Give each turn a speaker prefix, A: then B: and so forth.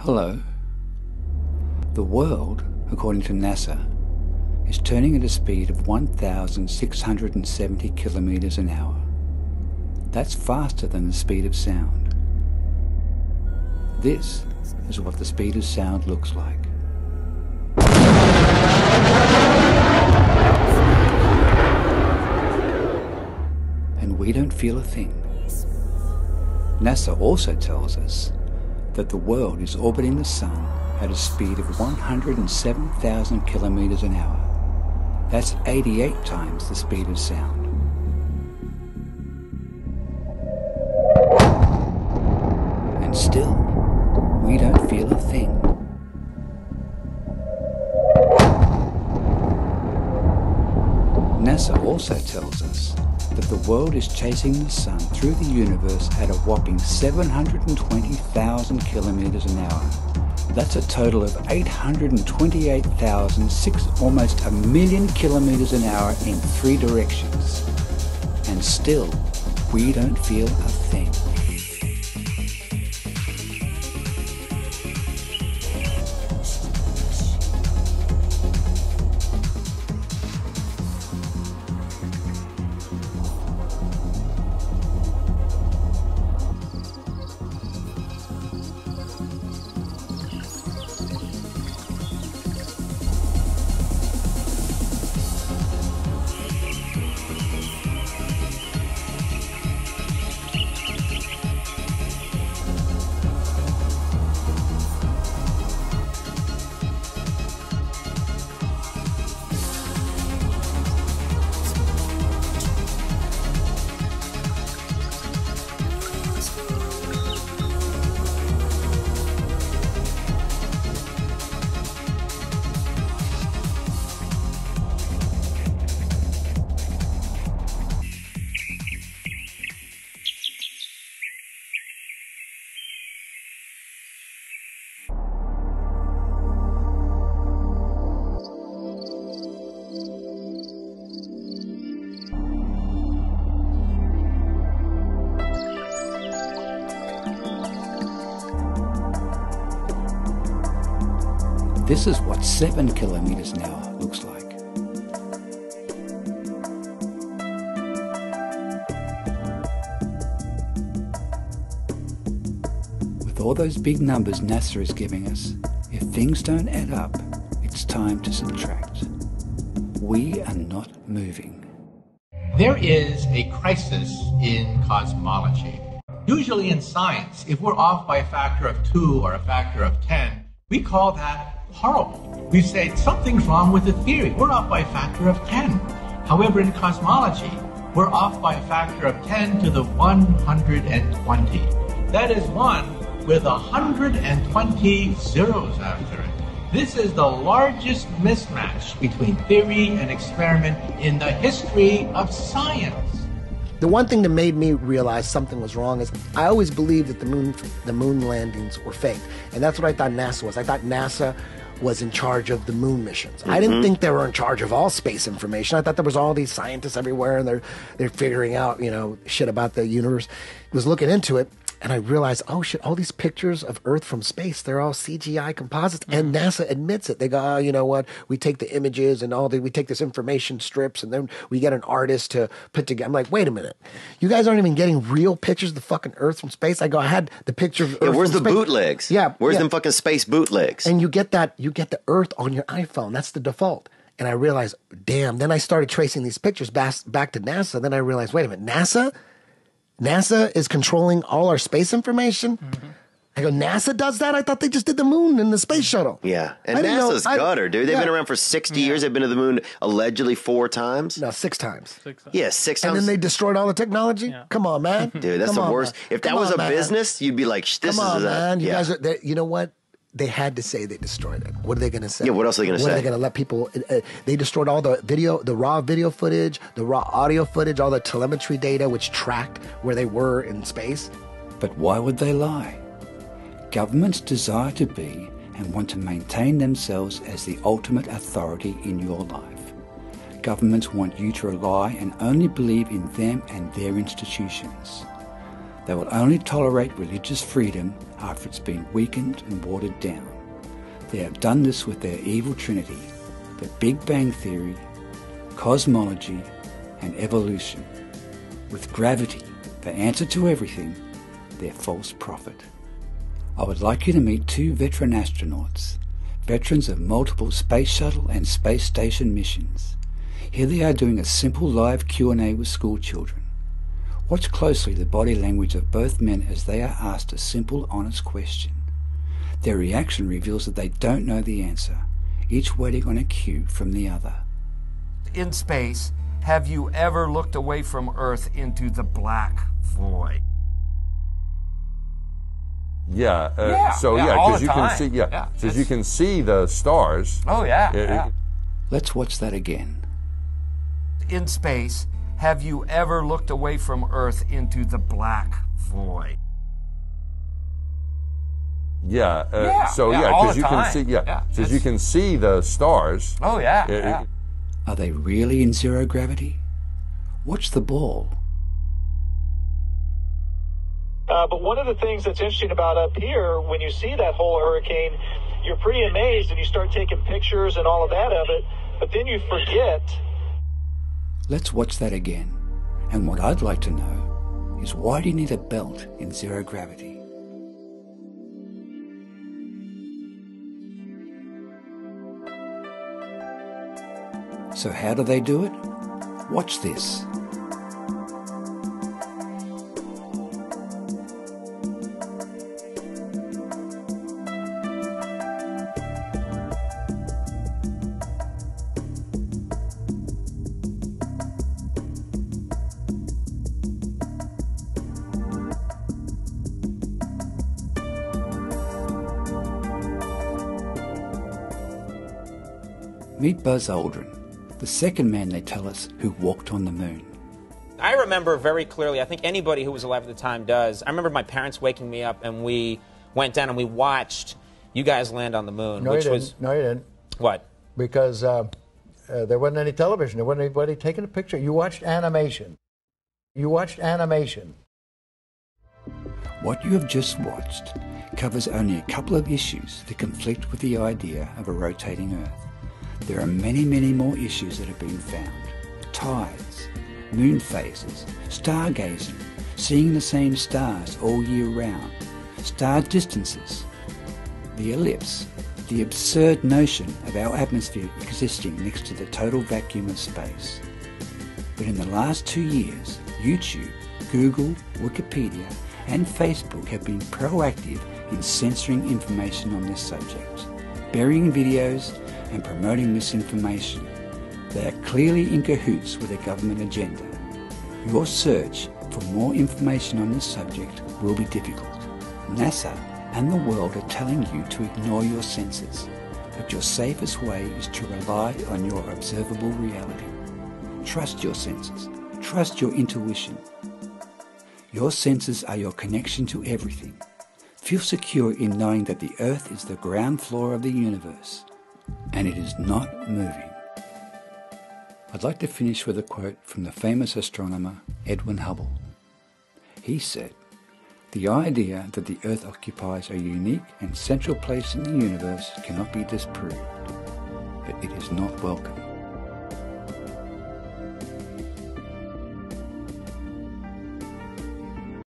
A: Hello. The world, according to NASA, is turning at a speed of 1,670 kilometers an hour. That's faster than the speed of sound. This is what the speed of sound looks like. And we don't feel a thing. NASA also tells us that the world is orbiting the sun at a speed of 107,000 kilometers an hour. That's 88 times the speed of sound. And still, we don't feel a thing. NASA also tells us that the world is chasing the sun through the universe at a whopping 720,000 kilometers an hour. That's a total of 828,006, almost a million kilometers an hour in 3 directions. And still, we don't feel a thing. This is what 7 kilometers an hour looks like. With all those big numbers NASA is giving us, if things don't add up, it's time to subtract. We are not moving.
B: There is a crisis in cosmology. Usually in science, if we're off by a factor of 2 or a factor of 10, we call that horrible. We say something's wrong with the theory. We're off by a factor of 10. However, in cosmology, we're off by a factor of 10 to the 120. That is 1 with 120 zeros after it. This is the largest mismatch between theory and experiment in the history of science.
C: The one thing that made me realize something was wrong is I always believed that the moon landings were fake. And that's what I thought NASA was. I thought NASA was in charge of the moon missions. I didn't think they were in charge of all space information. I thought there was all these scientists everywhere and they're figuring out, shit about the universe. I was looking into it and I realized, oh shit, all these pictures of Earth from space, they're all CGI composites. And NASA admits it. They go, oh, you know what? We take the images and we take this information strips and then we get an artist to put together. I'm like, wait a minute. You guys aren't even getting real pictures of the fucking Earth from space? I go, I had the picture of Earth
D: where's
C: from
D: the
C: space.
D: bootlegs?
C: Yeah.
D: Where's them fucking space bootlegs?
C: And you get the Earth on your iPhone. That's the default. And I realized, damn. Then I started tracing these pictures back to NASA. Then I realized, wait a minute, NASA is controlling all our space information? I go, NASA does that? I thought they just did the moon and the space shuttle.
D: Yeah. And NASA's gutter, dude. They've been around for 60 years. They've been to the moon allegedly 4 times.
C: No, 6 times.
E: 6 times.
D: Yeah, 6 times.
C: And then they destroyed all the technology? Yeah. Come on, man.
D: Dude, that's the worst. Man. If that was a business, you'd be like, this
C: Come on,
D: is
C: man. You guys are, you know what? They had to say they destroyed it. What are they going to say?
D: Yeah, what else are they going to say?
C: What are they going to let people... they destroyed all the video, the raw video footage, the raw audio footage, all the telemetry data which tracked where they were in space.
A: But why would they lie? Governments desire to be and want to maintain themselves as the ultimate authority in your life. Governments want you to rely and only believe in them and their institutions. They will only tolerate religious freedom after it's been weakened and watered down. They have done this with their evil trinity, the Big Bang Theory, cosmology, and evolution. With gravity, the answer to everything, their false prophet. I would like you to meet two veteran astronauts, veterans of multiple space shuttle and space station missions. Here they are doing a simple live Q&A with school children. Watch closely the body language of both men as they are asked a simple, honest question. Their reaction reveals that they don't know the answer, each waiting on a cue from the other.
E: In space, have you ever looked away from Earth into the black void?
F: Yeah.
E: All
F: because
E: the
F: you can
E: time.
F: see. Yeah. Because you can see the stars.
E: Oh yeah.
A: Let's watch that again.
E: In space, have you ever looked away from Earth into the black void?
F: Yeah.
E: all
F: because
E: the
F: you can
E: time.
F: see. Because you can see the stars.
E: Oh yeah.
A: Are they really in zero gravity? Watch the ball.
G: But one of the things that's interesting about up here, when you see that whole hurricane, you're pretty amazed and you start taking pictures and all of that of it, but then you forget.
A: Let's watch that again. And what I'd like to know is, why do you need a belt in zero gravity? So how do they do it? Watch this. Meet Buzz Aldrin, the second man, they tell us, who walked on the moon.
H: I remember very clearly, I think anybody who was alive at the time does, I remember my parents waking me up and we went down and we watched you guys land on the moon.
I: No, you didn't.
H: What?
I: Because there wasn't any television. There wasn't anybody taking a picture. You watched animation.
A: What you have just watched covers only a couple of issues that conflict with the idea of a rotating Earth. There are many, many more issues that have been found. Tides, moon phases, stargazing, seeing the same stars all year round, star distances, the ellipse, the absurd notion of our atmosphere existing next to the total vacuum of space. But in the last 2 years, YouTube, Google, Wikipedia, and Facebook have been proactive in censoring information on this subject, burying videos, and promoting misinformation. They are clearly in cahoots with a government agenda. Your search for more information on this subject will be difficult. NASA and the world are telling you to ignore your senses, but your safest way is to rely on your observable reality. Trust your senses. Trust your intuition. Your senses are your connection to everything. Feel secure in knowing that the Earth is the ground floor of the universe, and it is not moving. I'd like to finish with a quote from the famous astronomer Edwin Hubble. He said, "The idea that the Earth occupies a unique and central place in the universe cannot be disproved, but it is not welcome."